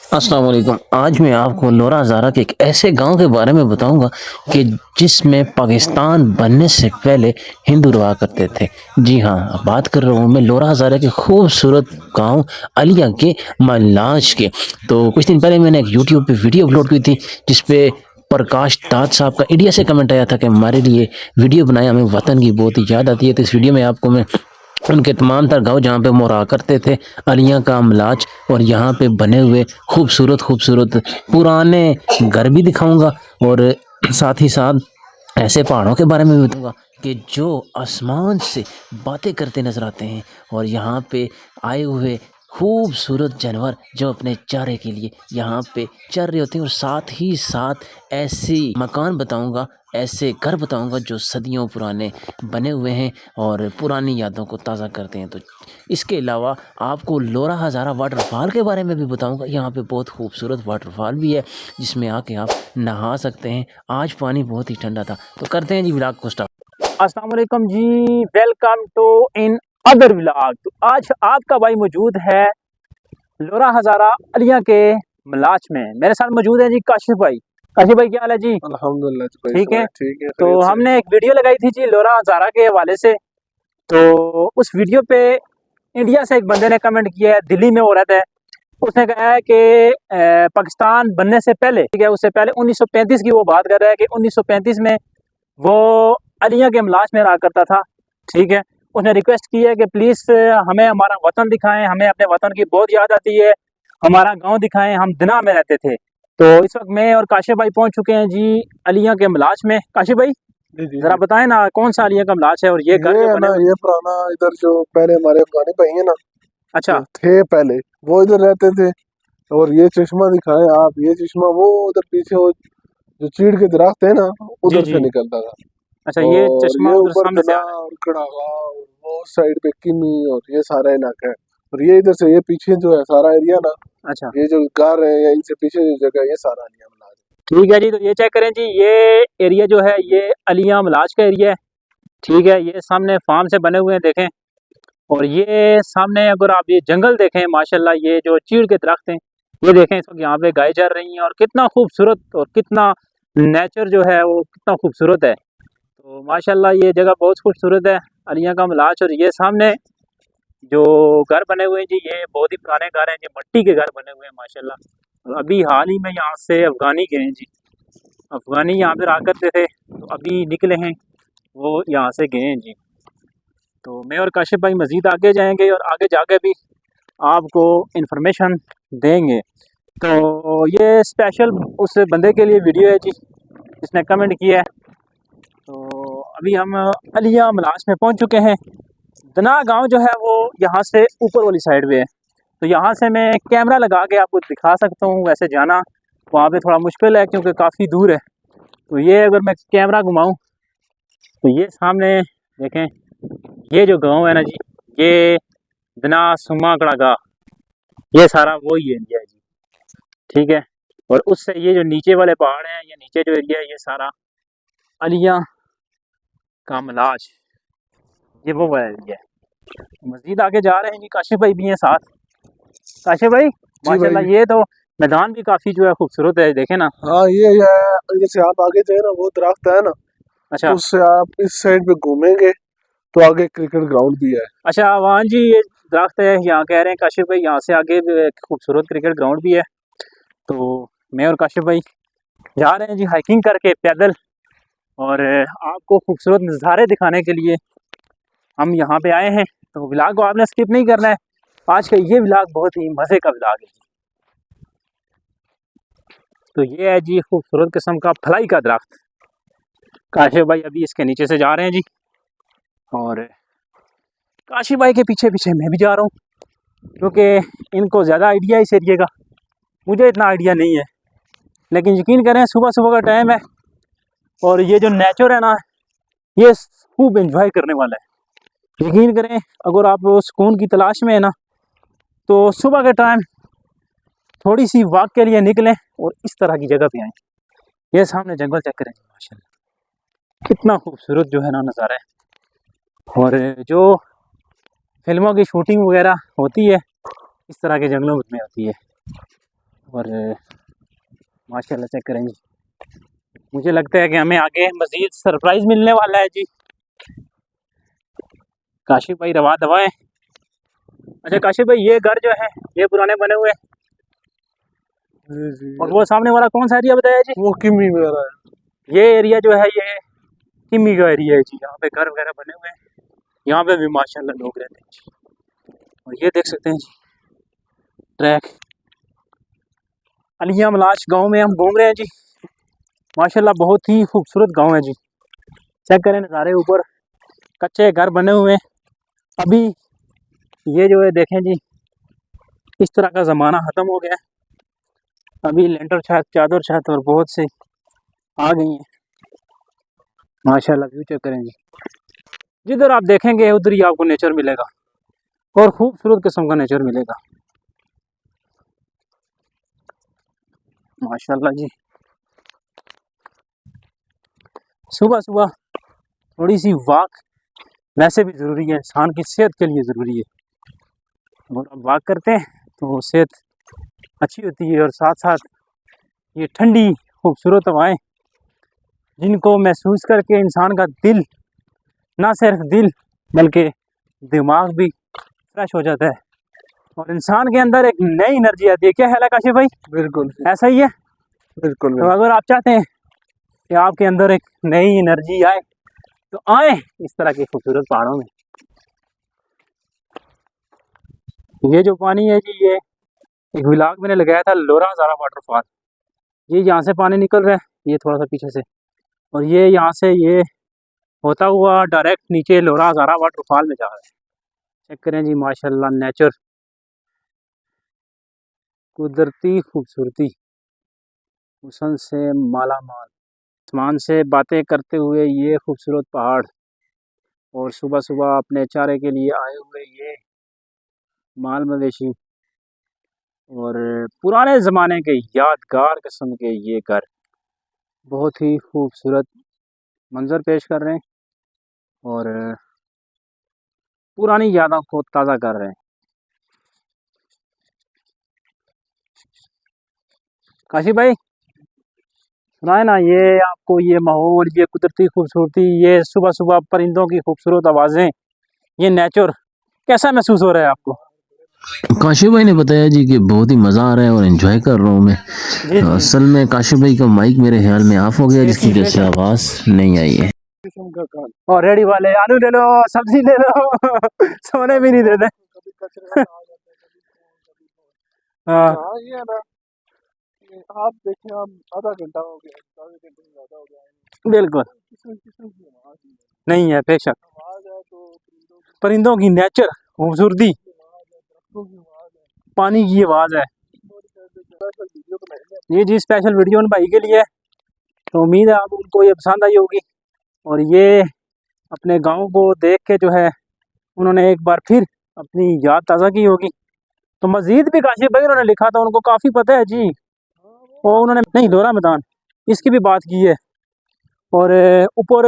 अस्सलाम वालेकुम। आज मैं आपको नोरा हज़ारा के एक ऐसे गांव के बारे में बताऊंगा कि जिसमें पाकिस्तान बनने से पहले हिंदू रहा करते थे। जी हाँ, बात कर रहा हूँ मैं नोरा हज़ारा के खूबसूरत गांव अलिया के मलाश के। तो कुछ दिन पहले मैंने एक यूट्यूब पे वीडियो अपलोड की थी जिसपे प्रकाश दाद साहब का इंडिया से कमेंट आया था कि हमारे लिए वीडियो बनाया, हमें वतन की बहुत ही याद आती है। तो इस वीडियो में आपको मैं उनके तमाम तर गाँव जहाँ पे वो रहा करते थे, अलियाँ का अमलाज, और यहाँ पे बने हुए खूबसूरत खूबसूरत पुराने घर भी दिखाऊंगा, और साथ ही साथ ऐसे पहाड़ों के बारे में भी बताऊंगा कि जो आसमान से बातें करते नजर आते हैं, और यहाँ पे आए हुए खूबसूरत जानवर जो अपने चारे के लिए यहाँ पे चर रहे होते हैं। और साथ ही साथ ऐसे मकान बताऊंगा, ऐसे घर बताऊंगा जो सदियों पुराने बने हुए हैं और पुरानी यादों को ताज़ा करते हैं। तो इसके अलावा आपको लोरा हज़ारा वाटरफॉल के बारे में भी बताऊंगा। यहाँ पे बहुत खूबसूरत वाटरफॉल भी है जिसमें आके आप नहा सकते हैं। आज पानी बहुत ही ठंडा था। तो करते हैं जी व्लॉग को स्टार्ट। अस्सलाम वालेकुम जी, welcome to another vlog. तो आज आपका भाई मौजूद है लोरा हज़ारा अलिया के मलाच में। मेरे साथ मौजूद है जी काशिफ भाई। काशिफ भाई क्या हाल है जी? अल्हम्दुलिल्लाह जी भाई, ठीक है। ठीक है, तो खैरियत से। हमने एक वीडियो लगाई थी जी लोरा हज़ारा के हवाले से। तो उस वीडियो पे इंडिया से एक बंदे ने कमेंट किया है, दिल्ली में हो रहा है। उसने कहा है कि पाकिस्तान बनने से पहले, ठीक है, उससे पहले 1935 की वो बात कर रहा है कि 1935 में वो अलिया के मलाश में रहा करता था। ठीक है। उसने रिक्वेस्ट की है कि प्लीज़ हमें हमारा वतन दिखाएं, हमें अपने वतन की बहुत याद आती है, हमारा गांव दिखाएं, हम दिना में रहते थे। तो इस वक्त मैं और काशिफ भाई पहुंच चुके हैं जी अलिया के मलाश में। काशिफ भाई जी जी जरा जी। बताएं ना कौन सा अलिया का मलाश है और ये घर ये जो है बने ना, हुए। ये पुराना इधर जो पहले हमारे अफगानी भाई है ना, अच्छा। जो थे पहले, वो इधर रहते थे। और ये चश्मा दिखाएं आप, ये चश्मा वो उधर पीछे वो जो चीड़ के दरख्त है ना, जी उधर जी। से निकलता था। अच्छा, ये और चश्मा ये उधर ऊपर सामने से दना आ रहा और कड़ावा, वो साइड पे किन्नी, और ये सारा इलाका है। और ये इधर से, ये पीछे जो है सारा एरिया ना, है। अच्छा। ये जो घर है या इनसे पीछे जो जगह है, ये सारा एरिया बना है। ठीक है जी, तो ये चेक करें जी, ये एरिया जो है ये अलिया मलाश का एरिया है। ठीक है। ये सामने फार्म से बने हुए हैं, देखें। और ये सामने अगर आप ये जंगल देखें, माशाल्लाह ये जो चीड़ के दरख्त हैं, ये देखें। इस वक्त यहाँ पे गाय चर रही हैं और कितना खूबसूरत और कितना नेचर जो है वो कितना खूबसूरत है। तो माशाल्लाह ये जगह बहुत खूबसूरत है, अलिया का मलाच। और ये सामने जो घर बने हुए हैं जी, ये बहुत ही पुराने घर हैं, ये मिट्टी के घर बने हुए हैं माशाल्लाह। और अभी हाल ही में यहाँ से अफगानी गए हैं जी। अफगानी यहाँ पे रहा करते थे, तो अभी निकले हैं, वो यहाँ से गए हैं जी। तो मैं और काशिफ भाई मज़ीद आगे जाएंगे और आगे जाके भी आपको इन्फॉर्मेशन देंगे। तो ये स्पेशल उस बंदे के लिए वीडियो है जी जिसने कमेंट किया है। तो अभी हम अलिया मलाश में पहुंच चुके हैं। दना गांव जो है वो यहाँ से ऊपर वाली साइड पे है। तो यहाँ से मैं कैमरा लगा के आपको दिखा सकता हूँ, वैसे जाना वहाँ पे थोड़ा मुश्किल है क्योंकि काफ़ी दूर है। तो ये अगर मैं कैमरा घुमाऊँ तो ये सामने देखें, ये जो गांव है ना जी, ये दना सुमा कड़ागा, ये सारा वही एरिया है जी। ठीक है। और उससे ये जो नीचे वाले पहाड़ हैं, ये नीचे जो एरिया है, ये सारा अलिया का मलाज, ये वो वाला एरिया है। मजीद आगे जा रहे हैं जी, काशिफ भाई भी हैं साथ। काशिफ भाई जी भाई माशाल्लाह जी। ये तो मैदान भी काफ़ी जो है खूबसूरत है, देखे ना। हाँ, ये है। इधर से आप आगे जाए ना, वो दरख्त है ना, अच्छा। उससे आप इस साइड पे घूमेंगे तो आगे क्रिकेट ग्राउंड भी है। अच्छा वहाँ जी ये दरख्त है, यहाँ कह रहे हैं काशिफ भाई यहाँ से आगे भी एक खूबसूरत क्रिकेट ग्राउंड भी है। तो मैं और काशिफ भाई जा रहे हैं जी हाइकिंग करके पैदल, और आपको खूबसूरत नज़ारे दिखाने के लिए हम यहाँ पे आए हैं। तो व्लॉग को आपने स्किप नहीं करना है। आज का ये व्लॉग बहुत ही मज़े का व्लॉग है। तो ये है जी खूबसूरत किस्म का फलाई का दरख्त। काशिफ भाई अभी इसके नीचे से जा रहे हैं जी, और काशिफ भाई के पीछे पीछे मैं भी जा रहा हूँ क्योंकि इनको ज़्यादा आइडिया है इस एरिए का, मुझे इतना आइडिया नहीं है। लेकिन यकीन करें सुबह सुबह का टाइम है और ये जो नेचर है ना, ये खूब एंजॉय करने वाला है। यकीन करें अगर आप सुकून की तलाश में है ना, तो सुबह के टाइम थोड़ी सी वॉक के लिए निकलें और इस तरह की जगह पे आएँ। ये सामने जंगल चेक करें माशाल्लाह, कितना खूबसूरत जो है ना नज़ारा है। और जो फिल्मों की शूटिंग वगैरह होती है इस तरह के जंगलों में होती है। और माशाल्लाह चेक करें जी। मुझे लगता है कि हमें आगे मज़ीद सरप्राइज़ मिलने वाला है जी। काशिफ भाई रवा दवाएं। अच्छा काशिफ भाई, ये घर जो है ये पुराने बने हुए हैं, जी जी। और वो सामने वाला कौन सा एरिया बताया जी? वो किमी वगैरह है। ये एरिया जो है ये किमी का एरिया है जी। यहाँ पे घर वगैरह बने हुए हैं, यहाँ पे भी माशाल्लाह लोग रहते हैं जी। और ये देख सकते हैं जी ट्रैक। अलिया मलाश गांव में हम घूम रहे हैं जी। माशाल्लाह बहुत ही खूबसूरत गांव है जी। चेक करें नज़ारे, ऊपर कच्चे घर बने हुए हैं। अभी ये जो है देखें जी, इस तरह का ज़माना ख़त्म हो गया है। अभी लेंटर छत, चादर छत और बहुत से आ गई हैं। माशाल्लाह व्यू चेक करें जी। जिधर आप देखेंगे उधर ही आपको नेचर मिलेगा, और खूबसूरत किस्म का नेचर मिलेगा माशाल्लाह जी। सुबह सुबह थोड़ी सी वॉक वैसे भी ज़रूरी है, इंसान की सेहत के लिए ज़रूरी है। और अब वॉक करते हैं तो सेहत अच्छी होती है, और साथ साथ ये ठंडी खूबसूरत हवाएं जिनको महसूस करके इंसान का दिल, ना सिर्फ दिल बल्कि दिमाग भी फ्रेश हो जाता है, और इंसान के अंदर एक नई एनर्जी आती है। क्या है काशिफ भाई? बिल्कुल ऐसा ही है। बिल्कुल तो अगर आप चाहते हैं कि आपके अंदर एक नई एनर्जी आए तो आए इस तरह के खूबसूरत पहाड़ों में। ये जो पानी है जी, ये एक व्लॉग मैंने लगाया था, लोरा हज़ारा वाटरफॉल। ये यहाँ से पानी निकल रहा है, ये थोड़ा सा पीछे से, और ये यहाँ से ये होता हुआ डायरेक्ट नीचे लोरा हज़ारा वाटरफॉल में जा रहा है। चेक करें जी माशाल्लाह, नेचर, कुदरती खूबसूरती, हुस्न से माला माल, आसमान से बातें करते हुए ये खूबसूरत पहाड़, और सुबह सुबह अपने चारे के लिए आए हुए ये माल मवेशी, और पुराने ज़माने के यादगार किस्म के ये घर बहुत ही खूबसूरत मंजर पेश कर रहे हैं, और पुरानी यादों को ताज़ा कर रहे हैं। काशिफ भाई सुनाए ना, ये आपको ये माहौल, ये कुदरती खूबसूरती, ये सुबह सुबह परिंदों की खूबसूरत आवाज़ें, ये नेचर कैसा महसूस हो रहा है आपको? काशिफ भाई ने बताया जी कि बहुत ही मज़ा आ रहा है और एंजॉय कर रहा हूँ मैं। जी जी असल में काशिफ भाई का माइक मेरे ख्याल में ऑफ हो गया, जिसकी वजह से आवाज़ नहीं आई है। किस्म का काम। और रेडी वाले आलू ले लो, सब्जी ले लो सोने भी नहीं देते। कभी कचरे में आ जाते हैं, कभी कौन। हाँ हाँ ये है ना, ये आप देखें, आप आधा घंटा हो गया, आधे घंटे से ज़्यादा हो गया है, बिल्कुल किस्म किस्म की आवाज़ नहीं है, बेशक आवाज़ है, तो परिंदों की नेचर खूबसूरती, आवाज़ है, दरख्तों की आवाज़ है। पानी की आवाज़ है। स्पेशल वीडियो बनाएंगे। ये जी स्पेशल वीडियो उन भाई के लिए, तो उम्मीद है आप उनको ये पसंद आई होगी, और ये अपने गांव को देख के जो है उन्होंने एक बार फिर अपनी याद ताज़ा की होगी। तो मज़ीद भी काशिफ भाई उन्होंने लिखा था, उनको काफ़ी पता है जी, और उन्होंने नहीं लोरा मैदान इसकी भी बात की है, और ऊपर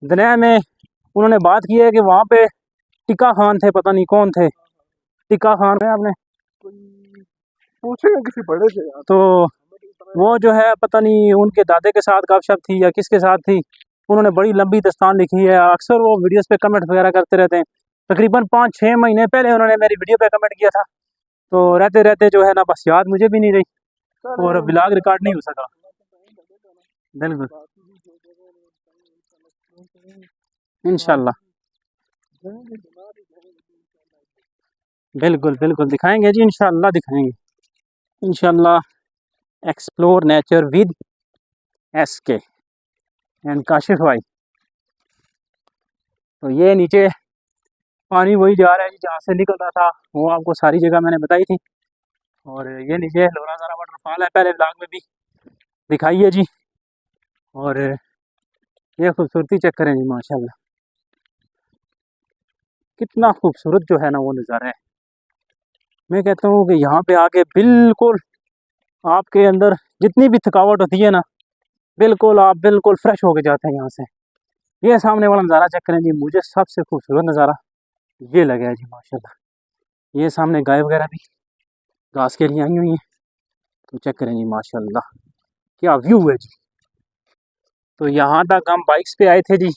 दनिया में उन्होंने बात की है कि वहाँ पे टिक्का खान थे, पता नहीं कौन थे, टिक्का खान है आपने कोई पूछेगा किसी बड़े से यार, तो वो जो है पता नहीं उनके दादे के साथ गपशप थी या किसके साथ थी, उन्होंने बड़ी लंबी दास्तान लिखी है। अक्सर वो वीडियोस पे कमेंट वगैरह करते रहते हैं। तकरीबन 5-6 महीने पहले उन्होंने मेरी वीडियो पे कमेंट किया था, तो रहते रहते जो है ना बस याद मुझे भी नहीं रही और ब्लॉग रिकॉर्ड नहीं हो सका। बिल्कुल इंशाल्लाह, बिल्कुल बिल्कुल दिखाएंगे जी, इंशाल्लाह दिखाएंगे, इंशाल्लाह। Explore nature with SK and Kashif भाई। तो ये नीचे पानी वही जा रहा है जी जहाँ से निकल रहा था, वो आपको सारी जगह मैंने बताई थी। और ये नीचे लोरा ज़ारा वाटरफॉल है, पहले ब्लॉग में भी दिखाई है जी। और ये खूबसूरती चेक करें जी माशाल्लाह, कितना खूबसूरत जो है ना वो नज़ारा है। मैं कहता हूँ कि यहाँ पे आके बिल्कुल आपके अंदर जितनी भी थकावट होती है ना, बिल्कुल आप बिल्कुल फ्रेश होके जाते हैं यहाँ से। ये सामने वाला नज़ारा चेक करें जी, मुझे सबसे खूबसूरत नज़ारा ये लगा है जी माशाल्लाह। ये सामने गाय वगैरह भी घास के लिए आई हुई हैं, तो चेक करें जी माशाल्लाह क्या व्यू है जी। तो यहाँ तक हम बाइक्स पे आए थे जी।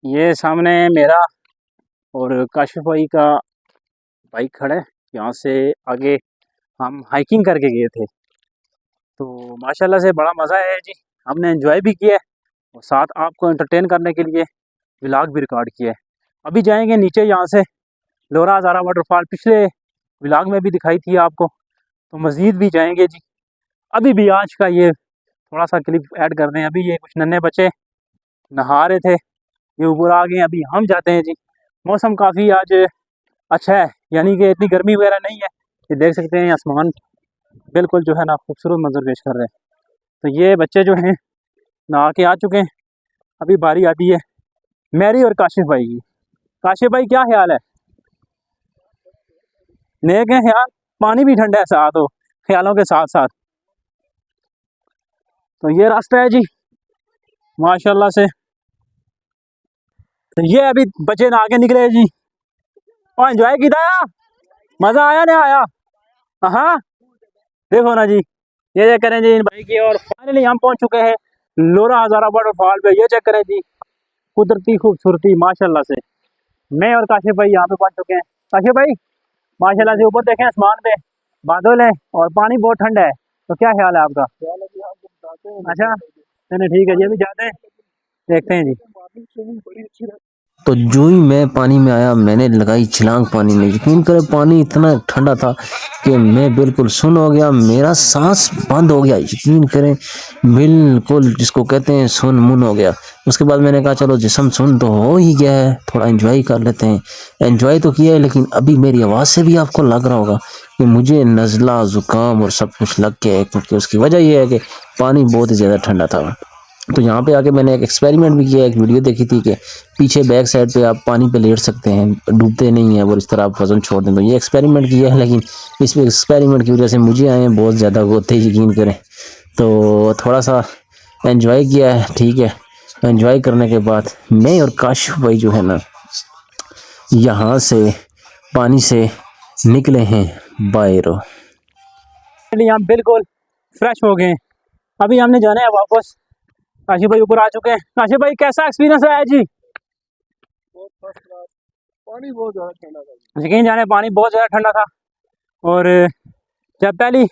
ये सामने मेरा और काशिफ भाई का बाइक खड़ा है। यहाँ से आगे हम हाइकिंग करके गए थे। तो माशाल्लाह से बड़ा मज़ा आया है जी। हमने एंजॉय भी किया है और साथ आपको एंटरटेन करने के लिए व्लॉग भी रिकॉर्ड किया है। अभी जाएंगे नीचे यहाँ से लोरा हज़ारा वाटरफॉल, पिछले व्लॉग में भी दिखाई थी आपको, तो मज़ीद भी जाएंगे जी। अभी भी आज का ये थोड़ा सा क्लिप ऐड कर दें। अभी ये कुछ नन्हे बच्चे नहा रहे थे, ये ऊपर आ गए, अभी हम जाते हैं जी। मौसम काफ़ी आज अच्छा है, यानी कि इतनी गर्मी वगैरह नहीं है। ये देख सकते हैं आसमान बिल्कुल जो है ना खूबसूरत मंजर पेश कर रहे हैं। तो ये बच्चे जो हैं नहा के आ चुके हैं। अभी बारी आती है मेरी और काशिफ भाई की। काशिफ भाई क्या ख्याल है? नेक है ख्याल, पानी भी ठंडा है साथ हो ख्यालों के साथ साथ। तो ये रास्ता है जी माशाल्लाह से। तो ये अभी बच्चे नहा के निकले जी। और एंजॉय किया, मज़ा आया नहीं आया? हाँ देखो ना जी, ये चेक करें जी इन भाई की। और फाइनली हम पहुंच चुके हैं लोरा हज़ारा वाटरफॉल पे। ये चेक करें जी कुदरती खूबसूरती माशाल्लाह से। मैं और काशिफ भाई यहाँ पे पहुंच चुके हैं। काशिफ भाई माशाल्लाह से ऊपर देखें आसमान पे बादल है और पानी बहुत ठंडा है, तो क्या ख्याल है आपका? अच्छा नहीं ठीक है जी, अभी जाते हैं देखते हैं जी। तो जो ही मैं पानी में आया मैंने लगाई छलांग पानी में। यकीन करें पानी इतना ठंडा था कि मैं बिल्कुल सुन्न हो गया, मेरा सांस बंद हो गया। यकीन करें बिल्कुल जिसको कहते हैं सुन्न मुन हो गया। उसके बाद मैंने कहा चलो जिस्म सुन्न तो हो ही गया है, थोड़ा एंजॉय कर लेते हैं। एंजॉय तो किया है लेकिन अभी मेरी आवाज़ से भी आपको लग रहा होगा कि मुझे नज़ला ज़ुकाम और सब कुछ लग गया है, क्योंकि उसकी वजह यह है कि पानी बहुत ही ज़्यादा ठंडा था। तो यहाँ पे आके मैंने एक एक्सपेरिमेंट भी किया, एक वीडियो देखी थी कि पीछे बैक साइड पे आप पानी पे लेट सकते हैं, डूबते नहीं हैं और इस तरह आप वज़न छोड़ दें। तो ये एक्सपेरिमेंट किया है, लेकिन इस एक्सपेरिमेंट की वजह से मुझे आए हैं बहुत ज़्यादा गोते, यकीन करें। तो थोड़ा सा एंजॉय किया है, ठीक है। एंजॉय करने के बाद मैं और काशिफ भाई जो है ना यहाँ से पानी से निकले हैं बाहर। हम बिल्कुल फ्रेश हो गए। अभी हमने जाना है वापस। काशिफ भाई ऊपर आ चुके हैं। काशिफ भाई कैसा एक्सपीरियंस रहा है जी? पानी बहुत ज्यादा ठंडा था। यकीन जाने पानी बहुत ज़्यादा ठंडा था। और जब पहली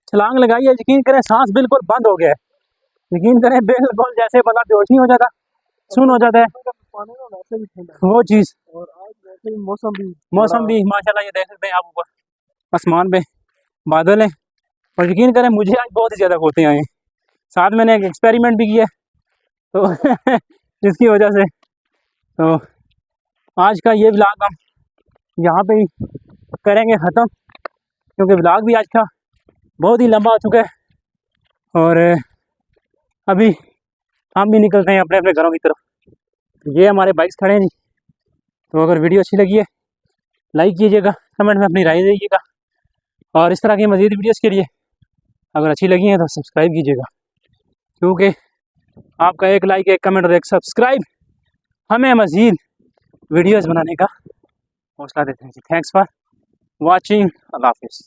छलांग लगाई है यकीन करें सांस बिल्कुल बंद हो गया है। यकीन करें बिल्कुल जैसे बंदा बेहोश नहीं हो जाता, सुन हो जाता है पानी ना वैसे भी ठंडा है। वो चीज़। और आज वैसे भी मौसम भी माशाल्लाह, ये देख सकते हैं आप ऊपर आसमान पे बादल हैं। और यकीन करें मुझे आज बहुत ही ज़्यादा गोते आए हैं। साथ मैंने एक एक्सपेरिमेंट भी किया तो जिसकी वजह से तो आज का ये व्लॉग हम यहाँ पे ही करेंगे ख़त्म, क्योंकि व्लॉग भी आज का बहुत ही लंबा हो चुका है। और अभी हम भी निकलते हैं अपने अपने घरों की तरफ। ये हमारे बाइक्स खड़े हैं जी। तो अगर वीडियो अच्छी लगी है लाइक कीजिएगा, कमेंट में अपनी राय दीजिएगा, और इस तरह की मज़ीद वीडियोस के लिए अगर अच्छी लगी हैं तो सब्सक्राइब कीजिएगा, क्योंकि आपका एक लाइक, एक कमेंट और एक सब्सक्राइब हमें मज़ीद वीडियोस बनाने का हौसला देते हैं। Thanks for watching. अल्लाह हाफिज़।